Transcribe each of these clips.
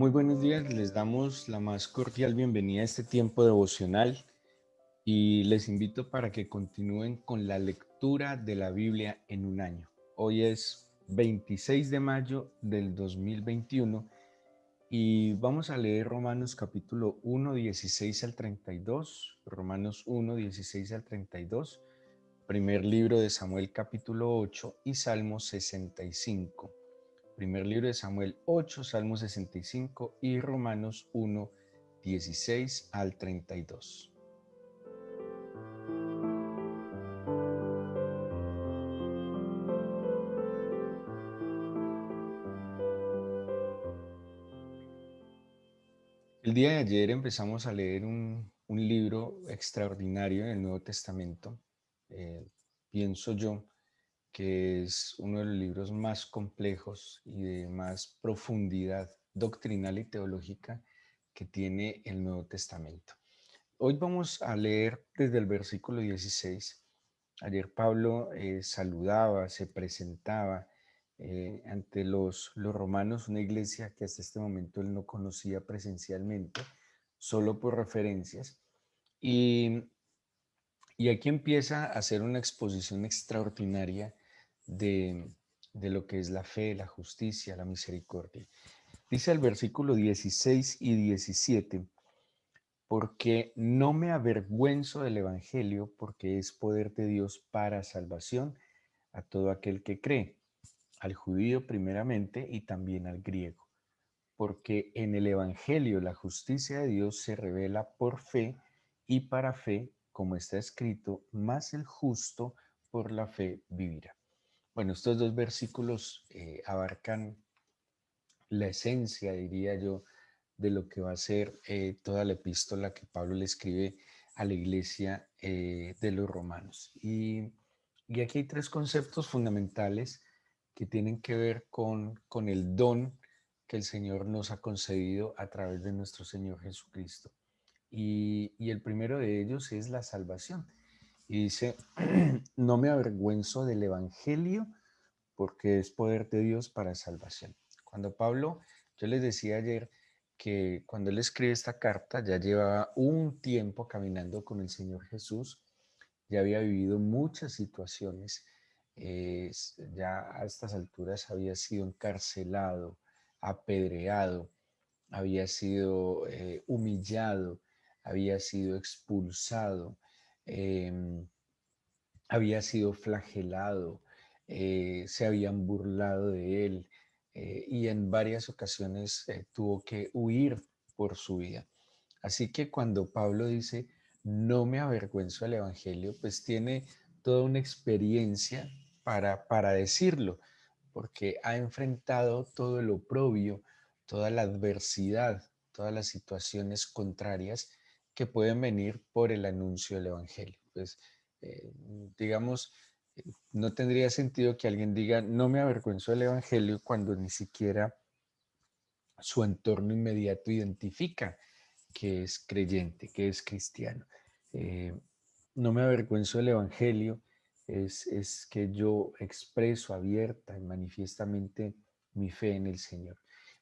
Muy buenos días, les damos la más cordial bienvenida a este tiempo devocional y les invito para que continúen con la lectura de la Biblia en un año. Hoy es 26 de mayo del 2021 y vamos a leer Romanos capítulo 1, 16 al 32, Romanos 1, 16 al 32, primer libro de Samuel capítulo 8 y Salmo 65. Primer libro de Samuel 8, Salmo 65 y Romanos 1, 16 al 32. El día de ayer empezamos a leer un libro extraordinario en el Nuevo Testamento. Eh, Pienso yo que es uno de los libros más complejos y de más profundidad doctrinal y teológica que tiene el Nuevo Testamento. Hoy vamos a leer desde el versículo 16. Ayer Pablo saludaba, se presentaba ante los romanos, una iglesia que hasta este momento él no conocía presencialmente, solo por referencias. Y, y aquí empieza a hacer una exposición extraordinaria de, de lo que es la fe, la justicia, la misericordia. Dice el versículo 16 y 17. Porque no me avergüenzo del Evangelio, porque es poder de Dios para salvación a todo aquel que cree, al judío primeramente y también al griego. Porque en el Evangelio la justicia de Dios se revela por fe y para fe, como está escrito, más el justo por la fe vivirá. Bueno, estos dos versículos abarcan la esencia, diría yo, de lo que va a ser toda la epístola que Pablo le escribe a la iglesia de los romanos. Y aquí hay tres conceptos fundamentales que tienen que ver con el don que el Señor nos ha concedido a través de nuestro Señor Jesucristo. Y el primero de ellos es la salvación. Y dice, no me avergüenzo del Evangelio porque es poder de Dios para salvación. Cuando Pablo, yo les decía ayer que cuando él escribe esta carta ya llevaba un tiempo caminando con el Señor Jesús, ya había vivido muchas situaciones, ya a estas alturas había sido encarcelado, apedreado, había sido humillado, había sido expulsado, eh, había sido flagelado, se habían burlado de él y en varias ocasiones tuvo que huir por su vida. Así que cuando Pablo dice, no me avergüenzo del Evangelio, pues tiene toda una experiencia para decirlo, porque ha enfrentado todo el oprobio, toda la adversidad, todas las situaciones contrarias que pueden venir por el anuncio del Evangelio. Pues eh, digamos, no tendría sentido que alguien diga, no me avergüenzo del Evangelio cuando ni siquiera su entorno inmediato identifica que es creyente, que es cristiano. Eh, no me avergüenzo del Evangelio, es que yo expreso abierta y manifiestamente mi fe en el Señor.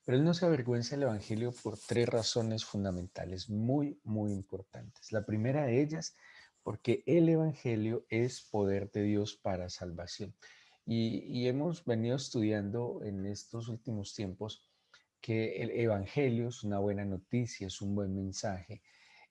Pero él no se avergüenza del Evangelio por tres razones fundamentales muy, muy importantes. La primera de ellas, porque el Evangelio es poder de Dios para salvación. Y hemos venido estudiando en estos últimos tiempos que el Evangelio es una buena noticia, es un buen mensaje.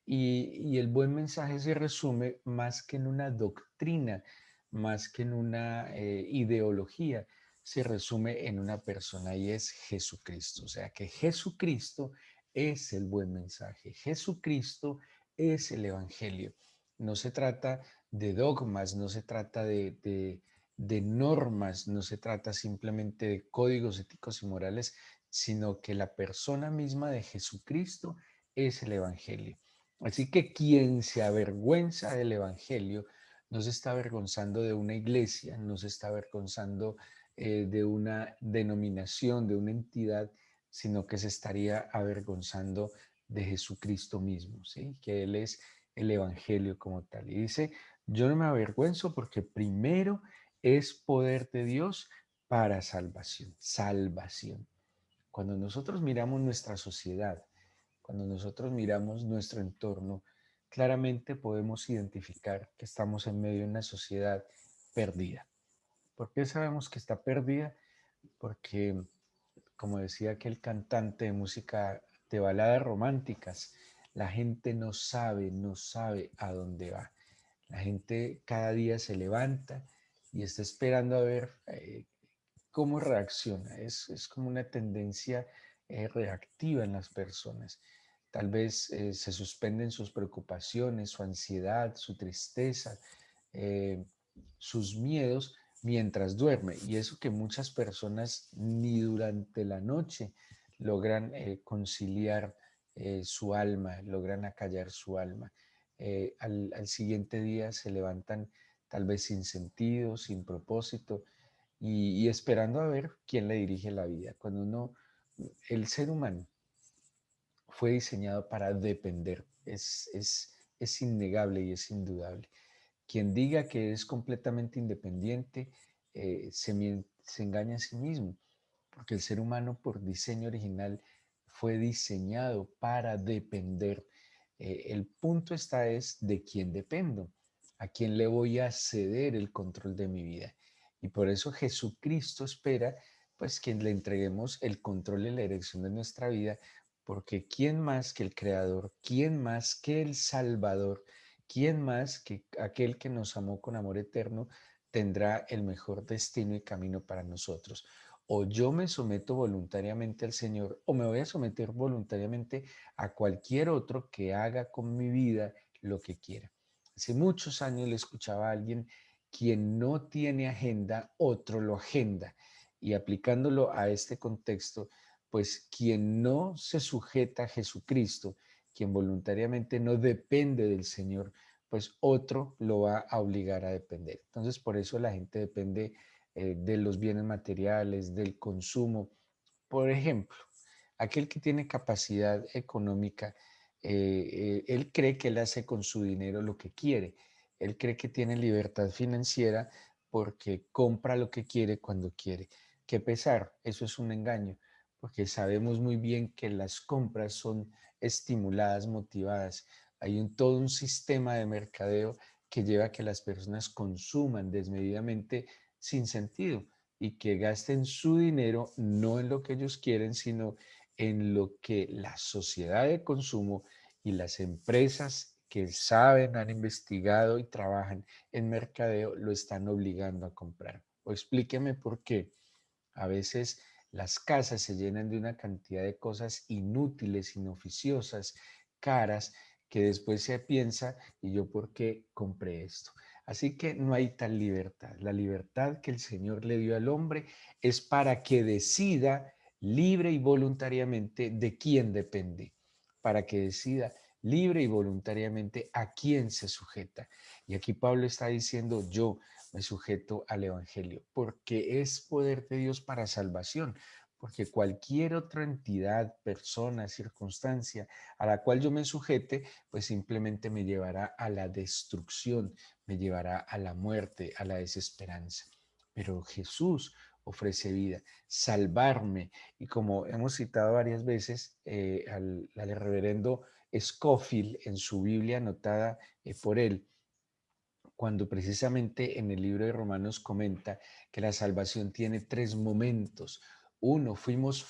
Y el buen mensaje se resume más que en una doctrina, más que en una ideología, se resume en una persona y es Jesucristo. O sea que Jesucristo es el buen mensaje, Jesucristo es el Evangelio. No se trata de dogmas, no se trata de normas, no se trata simplemente de códigos éticos y morales, sino que la persona misma de Jesucristo es el Evangelio. Así que quien se avergüenza del Evangelio no se está avergonzando de una iglesia, no se está avergonzando de una denominación, de una entidad, sino que se estaría avergonzando de Jesucristo mismo, ¿sí? Que Él es el Evangelio como tal. Y dice, yo no me avergüenzo porque primero es poder de Dios para salvación, salvación. Cuando nosotros miramos nuestra sociedad, cuando nosotros miramos nuestro entorno, claramente podemos identificar que estamos en medio de una sociedad perdida. ¿Por qué sabemos que está perdida? Porque, como decía aquel cantante de música de baladas románticas, la gente no sabe a dónde va. La gente cada día se levanta y está esperando a ver cómo reacciona. Es como una tendencia reactiva en las personas. Tal vez se suspenden sus preocupaciones, su ansiedad, su tristeza, eh, sus miedos mientras duerme. Y eso que muchas personas ni durante la noche logran conciliar su alma, logran acallar su alma. Al siguiente día se levantan tal vez sin sentido, sin propósito y esperando a ver quién le dirige la vida. El ser humano fue diseñado para depender, es innegable y es indudable. Quien diga que es completamente independiente se engaña a sí mismo, porque el ser humano por diseño original fue diseñado para depender. El punto está es de quién dependo, a quién le voy a ceder el control de mi vida. Y por eso Jesucristo espera pues que le entreguemos el control y la dirección de nuestra vida, porque ¿quién más que el Creador? ¿Quién más que el Salvador? ¿Quién más que aquel que nos amó con amor eterno tendrá el mejor destino y camino para nosotros? O yo me someto voluntariamente al Señor o me voy a someter voluntariamente a cualquier otro que haga con mi vida lo que quiera. Hace muchos años le escuchaba a alguien: quien no tiene agenda, otro lo agenda. Y aplicándolo a este contexto, pues quien no se sujeta a Jesucristo, quien voluntariamente no depende del Señor, pues otro lo va a obligar a depender. Entonces, por eso la gente depende de los bienes materiales, del consumo. Por ejemplo, aquel que tiene capacidad económica, él cree que él hace con su dinero lo que quiere. Él cree que tiene libertad financiera porque compra lo que quiere cuando quiere. Qué pesar, eso es un engaño, porque sabemos muy bien que las compras son estimuladas, motivadas. Hay todo un sistema de mercadeo que lleva a que las personas consuman desmedidamente sin sentido y que gasten su dinero no en lo que ellos quieren, sino en lo que la sociedad de consumo y las empresas que saben, han investigado y trabajan en mercadeo lo están obligando a comprar. O explíqueme por qué. A veces las casas se llenan de una cantidad de cosas inútiles, inoficiosas, caras, que después se piensa: ¿y yo por qué compré esto? Así que no hay tal libertad. La libertad que el Señor le dio al hombre es para que decida libre y voluntariamente de quién depende, para que decida libre y voluntariamente a quién se sujeta. Y aquí Pablo está diciendo: yo me sujeto al Evangelio, porque es poder de Dios para salvación, porque cualquier otra entidad, persona, circunstancia a la cual yo me sujete, pues simplemente me llevará a la destrucción, me llevará a la muerte, a la desesperanza. Pero Jesús ofrece vida, salvarme. Y como hemos citado varias veces al reverendo Scofield en su Biblia anotada por él, cuando precisamente en el libro de Romanos comenta que la salvación tiene tres momentos. Uno, fuimos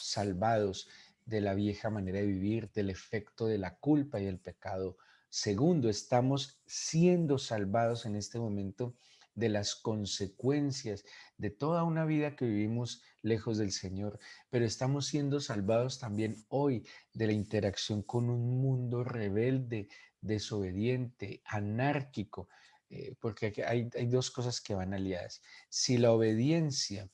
salvados de la vieja manera de vivir, del efecto de la culpa y el pecado. Segundo, estamos siendo salvados en este momento de las consecuencias de toda una vida que vivimos lejos del Señor, pero estamos siendo salvados también hoy de la interacción con un mundo rebelde, desobediente, anárquico, porque hay dos cosas que van aliadas. Si la obediencia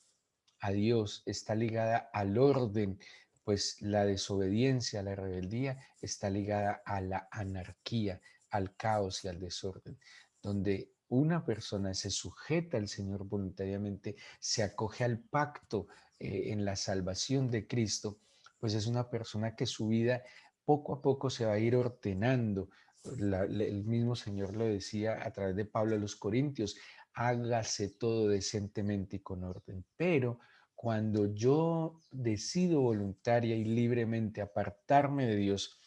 a Dios está ligada al orden, pues la desobediencia, la rebeldía está ligada a la anarquía, al caos y al desorden. Donde una persona se sujeta al Señor voluntariamente, se acoge al pacto en la salvación de Cristo, pues es una persona que su vida poco a poco se va a ir ordenando. El mismo Señor lo decía a través de Pablo a los Corintios: hágase todo decentemente y con orden. Pero cuando yo decido voluntaria y libremente apartarme de Dios,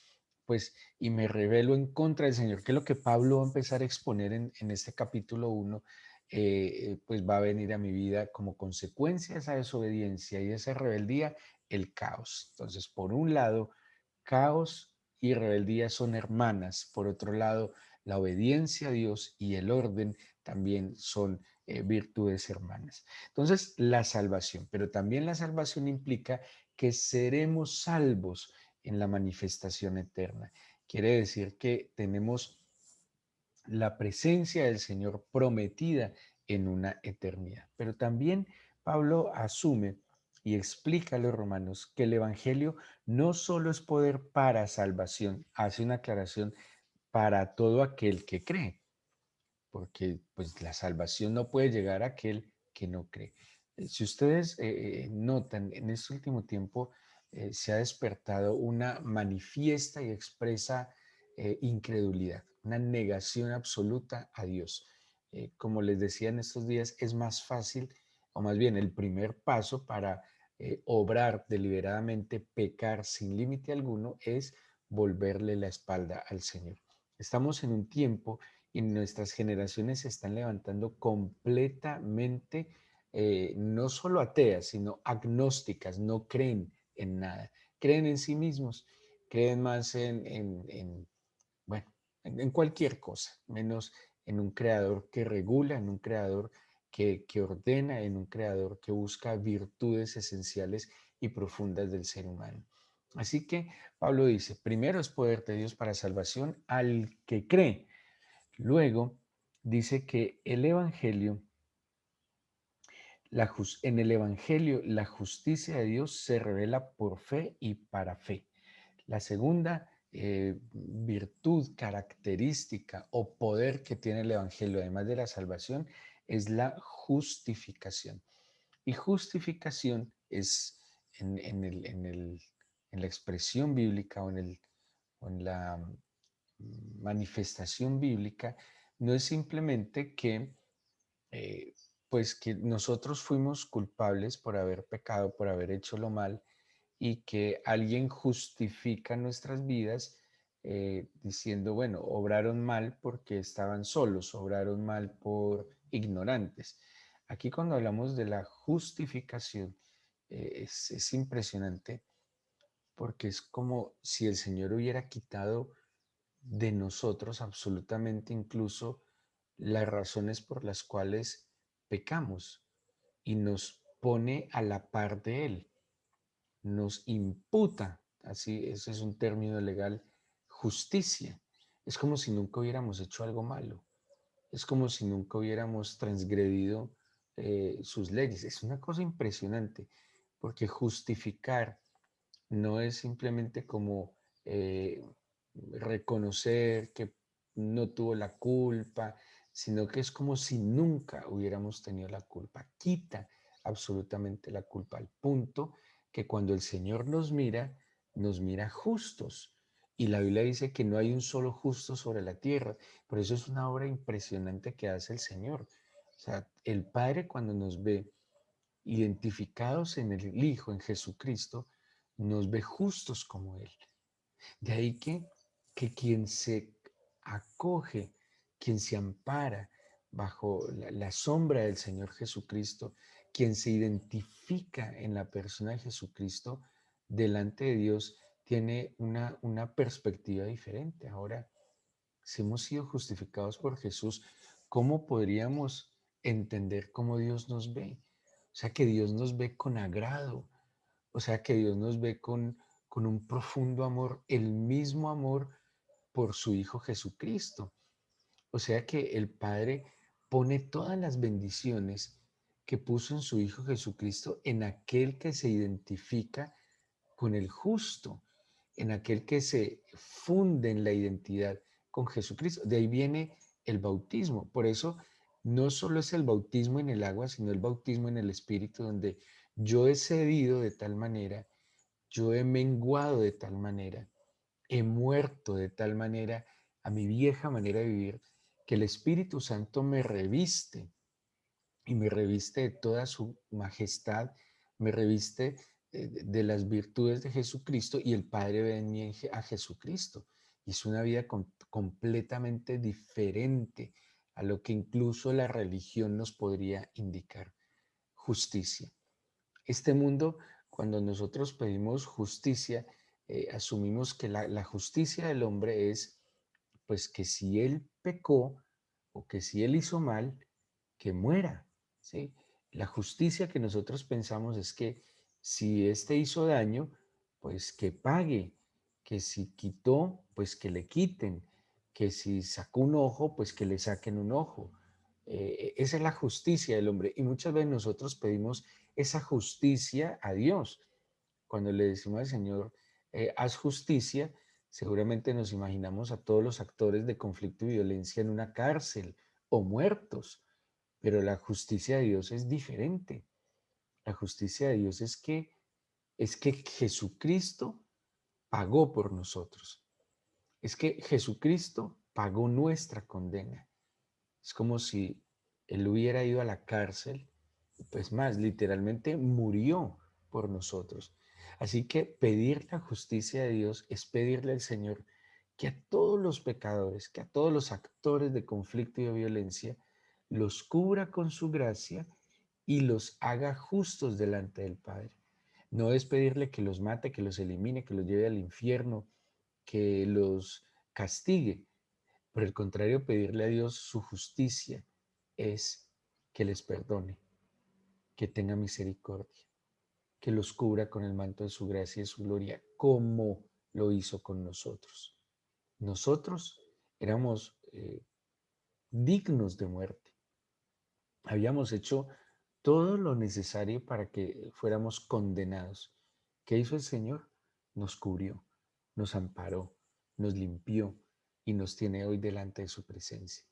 pues, y me rebelo en contra del Señor, que es lo que Pablo va a empezar a exponer en este capítulo 1, pues va a venir a mi vida como consecuencia de esa desobediencia y de esa rebeldía, el caos. Entonces, por un lado, caos y rebeldía son hermanas. Por otro lado, la obediencia a Dios y el orden también son virtudes hermanas. Entonces, la salvación, pero también la salvación implica que seremos salvos en la manifestación eterna. Quiere decir que tenemos la presencia del Señor prometida en una eternidad. Pero también Pablo asume y explica a los romanos que el Evangelio no solo es poder para salvación, hace una aclaración para todo aquel que cree, porque pues la salvación no puede llegar a aquel que no cree. Si ustedes notan, en este último tiempo se ha despertado una manifiesta y expresa incredulidad, una negación absoluta a Dios. Como les decía en estos días, es más fácil, o más bien el primer paso para obrar deliberadamente, pecar sin límite alguno, es volverle la espalda al Señor. Estamos en un tiempo y nuestras generaciones se están levantando completamente, no solo ateas, sino agnósticas, no creen en nada, creen en sí mismos, creen más bueno, en cualquier cosa, menos en un creador que regula, en un creador que ordena, en un creador que busca virtudes esenciales y profundas del ser humano. Así que Pablo dice, primero es poder de Dios para salvación al que cree. Luego dice que el Evangelio, en el Evangelio la justicia de Dios se revela por fe y para fe. La segunda virtud, característica o poder que tiene el Evangelio, además de la salvación, es la justificación. Y justificación es en la expresión bíblica o en la manifestación bíblica, no es simplemente que, eh, pues que nosotros fuimos culpables por haber pecado, por haber hecho lo mal, y que alguien justifica nuestras vidas diciendo, bueno, obraron mal porque estaban solos, obraron mal por ignorantes. Aquí cuando hablamos de la justificación, es impresionante porque es como si el Señor hubiera quitado de nosotros absolutamente incluso las razones por las cuales pecamos y nos pone a la par de Él, nos imputa, así, ese es un término legal, justicia. Es como si nunca hubiéramos hecho algo malo, es como si nunca hubiéramos transgredido sus leyes. Es una cosa impresionante, porque justificar no es simplemente como eh, reconocer que no tuvo la culpa, sino que es como si nunca hubiéramos tenido la culpa. Quita absolutamente la culpa al punto que cuando el Señor nos mira justos. Y la Biblia dice que no hay un solo justo sobre la tierra. Por eso es una obra impresionante que hace el Señor. O sea, el Padre cuando nos ve identificados en el Hijo, en Jesucristo, nos ve justos como Él. De ahí que quien se acoge, quien se ampara bajo la sombra del Señor Jesucristo, quien se identifica en la persona de Jesucristo, delante de Dios, tiene una perspectiva diferente. Ahora, si hemos sido justificados por Jesús, ¿cómo podríamos entender cómo Dios nos ve? O sea, que Dios nos ve con agrado, o sea, que Dios nos ve con un profundo amor, el mismo amor por su Hijo Jesucristo. O sea, que el Padre pone todas las bendiciones que puso en su Hijo Jesucristo en aquel que se identifica con el justo, en aquel que se funde en la identidad con Jesucristo. De ahí viene el bautismo. Por eso no solo es el bautismo en el agua, sino el bautismo en el Espíritu, donde yo he cedido de tal manera, yo he menguado de tal manera, he muerto de tal manera a mi vieja manera de vivir, que el Espíritu Santo me reviste y me reviste de toda su majestad, me reviste de las virtudes de Jesucristo y el Padre ve en mí a Jesucristo. Y es una vida completamente diferente a lo que incluso la religión nos podría indicar. Justicia. Este mundo, cuando nosotros pedimos justicia, asumimos que la justicia del hombre es, pues, que si él pecó o que si él hizo mal, que muera, ¿sí? La justicia que nosotros pensamos es que si éste hizo daño, pues que pague, que si quitó, pues que le quiten, que si sacó un ojo, pues que le saquen un ojo. Esa es la justicia del hombre. Y muchas veces nosotros pedimos esa justicia a Dios. Cuando le decimos al Señor, haz justicia, seguramente nos imaginamos a todos los actores de conflicto y violencia en una cárcel o muertos, pero la justicia de Dios es diferente. La justicia de Dios es que Jesucristo pagó por nosotros. Es que Jesucristo pagó nuestra condena. Es como si él hubiera ido a la cárcel, pues más, literalmente murió por nosotros. Así que pedir la justicia de Dios es pedirle al Señor que a todos los pecadores, que a todos los actores de conflicto y de violencia, los cubra con su gracia y los haga justos delante del Padre. No es pedirle que los mate, que los elimine, que los lleve al infierno, que los castigue. Por el contrario, pedirle a Dios su justicia es que les perdone, que tenga misericordia, que los cubra con el manto de su gracia y de su gloria, como lo hizo con nosotros. Nosotros éramos dignos de muerte. Habíamos hecho todo lo necesario para que fuéramos condenados. ¿Qué hizo el Señor? Nos cubrió, nos amparó, nos limpió y nos tiene hoy delante de su presencia.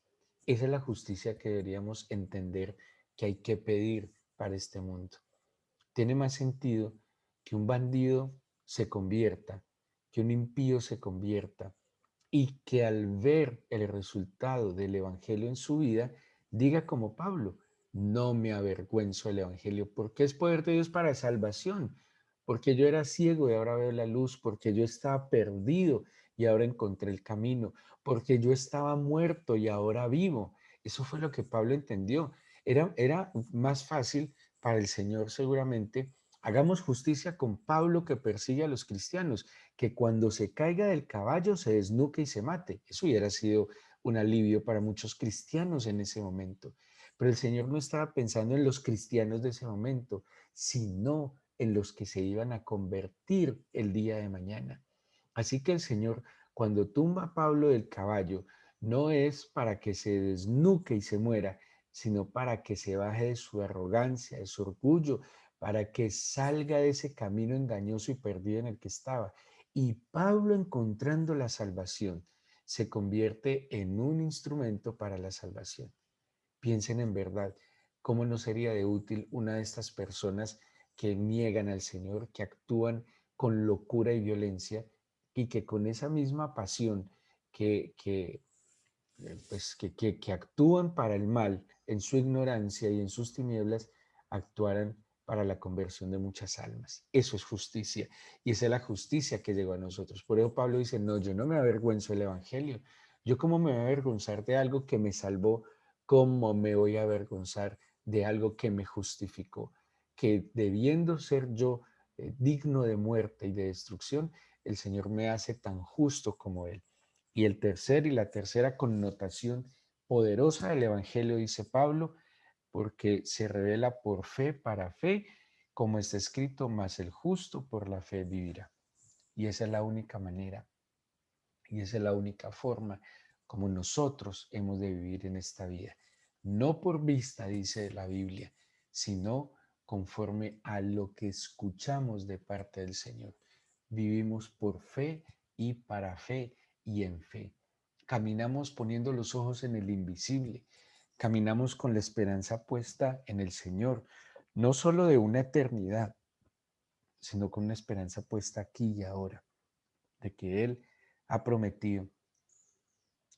Esa es la justicia que deberíamos entender que hay que pedir para este mundo. Tiene más sentido que un bandido se convierta, que un impío se convierta y que al ver el resultado del Evangelio en su vida, diga como Pablo, no me avergüenzo del Evangelio, porque es poder de Dios para salvación, porque yo era ciego y ahora veo la luz, porque yo estaba perdido y ahora encontré el camino, porque yo estaba muerto y ahora vivo. Eso fue lo que Pablo entendió. Era más fácil para el Señor seguramente. Hagamos justicia con Pablo que persigue a los cristianos, que cuando se caiga del caballo se desnuque y se mate. Eso hubiera sido un alivio para muchos cristianos en ese momento. Pero el Señor no estaba pensando en los cristianos de ese momento, sino en los que se iban a convertir el día de mañana. Así que el Señor, cuando tumba a Pablo del caballo, no es para que se desnuque y se muera, sino para que se baje de su arrogancia, de su orgullo, para que salga de ese camino engañoso y perdido en el que estaba. Y Pablo, encontrando la salvación, se convierte en un instrumento para la salvación. Piensen en verdad, ¿cómo no sería de útil una de estas personas que niegan al Señor, que actúan con locura y violencia y que con esa misma pasión que actúan para el mal en su ignorancia y en sus tinieblas, actuaran para la conversión de muchas almas? Eso es justicia y esa es la justicia que llegó a nosotros. Por eso Pablo dice, no, yo no me avergüenzo del Evangelio. Yo cómo me voy a avergonzar de algo que me salvó, cómo me voy a avergonzar de algo que me justificó, que debiendo ser yo digno de muerte y de destrucción, el Señor me hace tan justo como Él. Y la tercera connotación poderosa del Evangelio, dice Pablo, porque se revela por fe para fe, como está escrito, mas el justo por la fe vivirá. Y esa es la única manera, y esa es la única forma como nosotros hemos de vivir en esta vida. No por vista, dice la Biblia, sino conforme a lo que escuchamos de parte del Señor. Vivimos por fe y para fe y en fe. Caminamos poniendo los ojos en el invisible. Caminamos con la esperanza puesta en el Señor, no solo de una eternidad, sino con una esperanza puesta aquí y ahora, de que Él ha prometido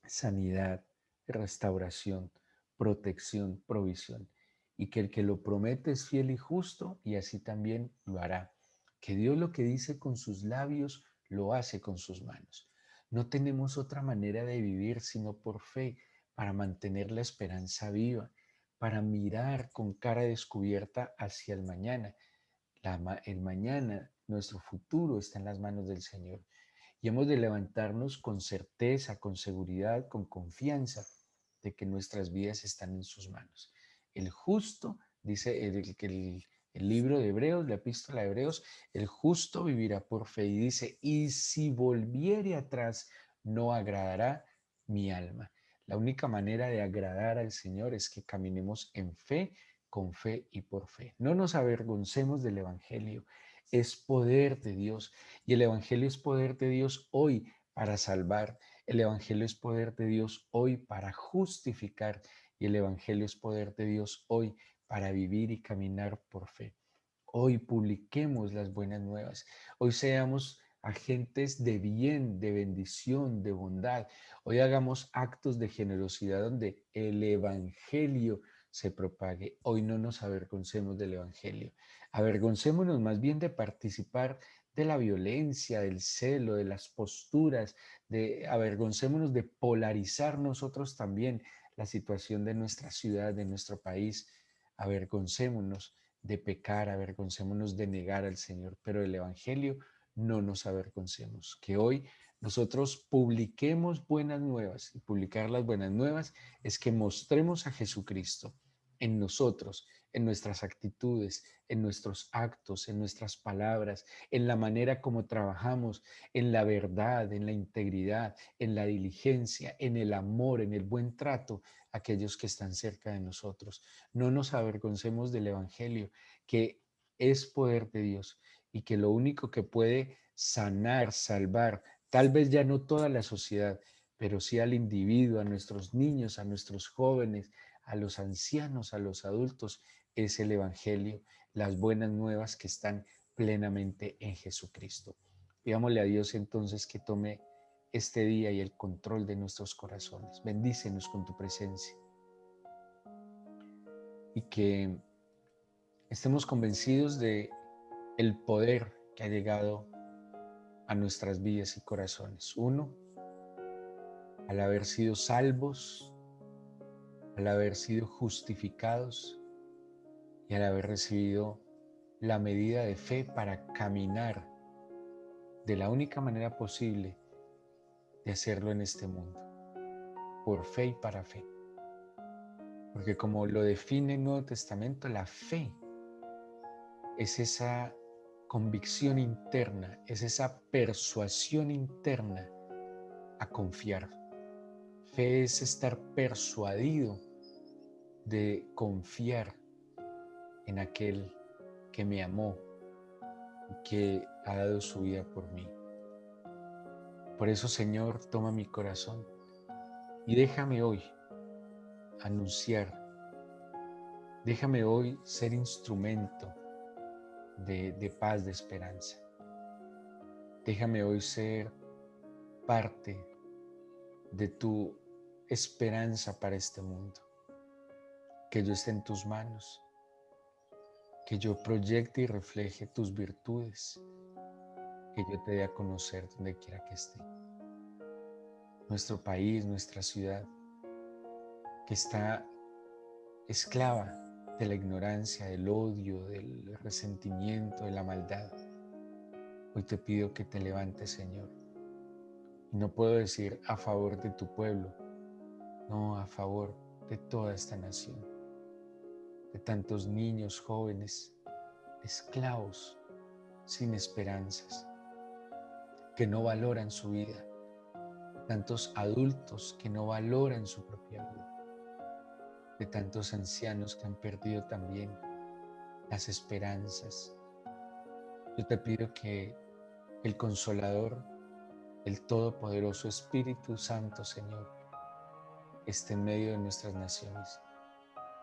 sanidad, restauración, protección, provisión. y que el que lo promete es fiel y justo y así también lo hará. Que Dios lo que dice con sus labios lo hace con sus manos. No tenemos otra manera de vivir sino por fe, para mantener la esperanza viva, para mirar con cara descubierta hacia el mañana. El mañana, nuestro futuro está en las manos del Señor. Y hemos de levantarnos con certeza, con seguridad, con confianza de que nuestras vidas están en sus manos. El justo, dice el libro de Hebreos, la epístola de Hebreos, el justo vivirá por fe. Y dice, y si volviere atrás, no agradará mi alma. La única manera de agradar al Señor es que caminemos en fe, con fe y por fe. No nos avergoncemos del Evangelio. Es poder de Dios. Y el Evangelio es poder de Dios hoy para salvar. El Evangelio es poder de Dios hoy para justificar. Y el Evangelio es poder de Dios hoy para vivir y caminar por fe. Hoy publiquemos las buenas nuevas. Hoy seamos agentes de bien, de bendición, de bondad. Hoy hagamos actos de generosidad donde el Evangelio se propague. Hoy no nos avergoncemos del Evangelio. Avergoncémonos más bien de participar de la violencia, del celo, de las posturas, avergoncémonos de polarizar nosotros también la situación de nuestra ciudad, de nuestro país. Avergoncémonos de pecar, avergoncémonos de negar al Señor, pero el Evangelio no nos avergoncemos. Que hoy nosotros publiquemos buenas nuevas, y publicar las buenas nuevas es que mostremos a Jesucristo en nosotros, en nuestras actitudes, en nuestros actos, en nuestras palabras, en la manera como trabajamos, en la verdad, en la integridad, en la diligencia, en el amor, en el buen trato a aquellos que están cerca de nosotros. No nos avergoncemos del Evangelio, que es poder de Dios y que lo único que puede sanar, salvar, tal vez ya no toda la sociedad, pero sí al individuo, a nuestros niños, a nuestros jóvenes, a los ancianos, a los adultos, es el Evangelio, las buenas nuevas que están plenamente en Jesucristo. Pidámosle a Dios entonces que tome este día y el control de nuestros corazones. Bendícenos con tu presencia y que estemos convencidos de el poder que ha llegado a nuestras vidas y corazones. Uno, al haber sido salvos, al haber sido justificados y al haber recibido la medida de fe para caminar de la única manera posible de hacerlo en este mundo, por fe y para fe. Porque como lo define el Nuevo Testamento, la fe es esa convicción interna, es esa persuasión interna a confiar. Fe es estar persuadido de confiar en aquel que me amó y que ha dado su vida por mí. Por eso, Señor, toma mi corazón y déjame hoy anunciar, déjame hoy ser instrumento de paz, de esperanza. Déjame hoy ser parte de tu esperanza para este mundo. Que yo esté en tus manos, que yo proyecte y refleje tus virtudes, que yo te dé a conocer donde quiera que esté. Nuestro país, nuestra ciudad, que está esclava de la ignorancia, del odio, del resentimiento, de la maldad. Hoy te pido que te levantes, Señor. Y no puedo decir a favor de tu pueblo, no, a favor de toda esta nación, de tantos niños, jóvenes, esclavos, sin esperanzas, que no valoran su vida, tantos adultos que no valoran su propia vida, de tantos ancianos que han perdido también las esperanzas. Yo te pido que el Consolador, el Todopoderoso Espíritu Santo, Señor, esté en medio de nuestras naciones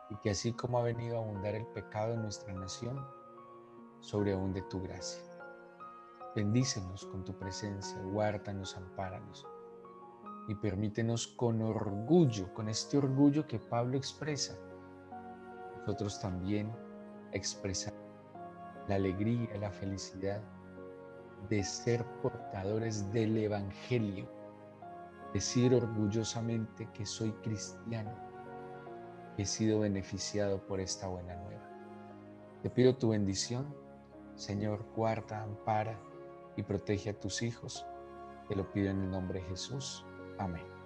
y que así como ha venido a abundar el pecado en nuestra nación, sobreabunde tu gracia. Bendícenos con tu presencia, guárdanos, ampáranos y permítenos con orgullo, con este orgullo que Pablo expresa, nosotros también expresar la alegría, la felicidad de ser portadores del Evangelio, decir orgullosamente que soy cristiano, que he sido beneficiado por esta buena nueva. Te pido tu bendición, Señor, guarda, ampara y protege a tus hijos. Te lo pido en el nombre de Jesús. Amén.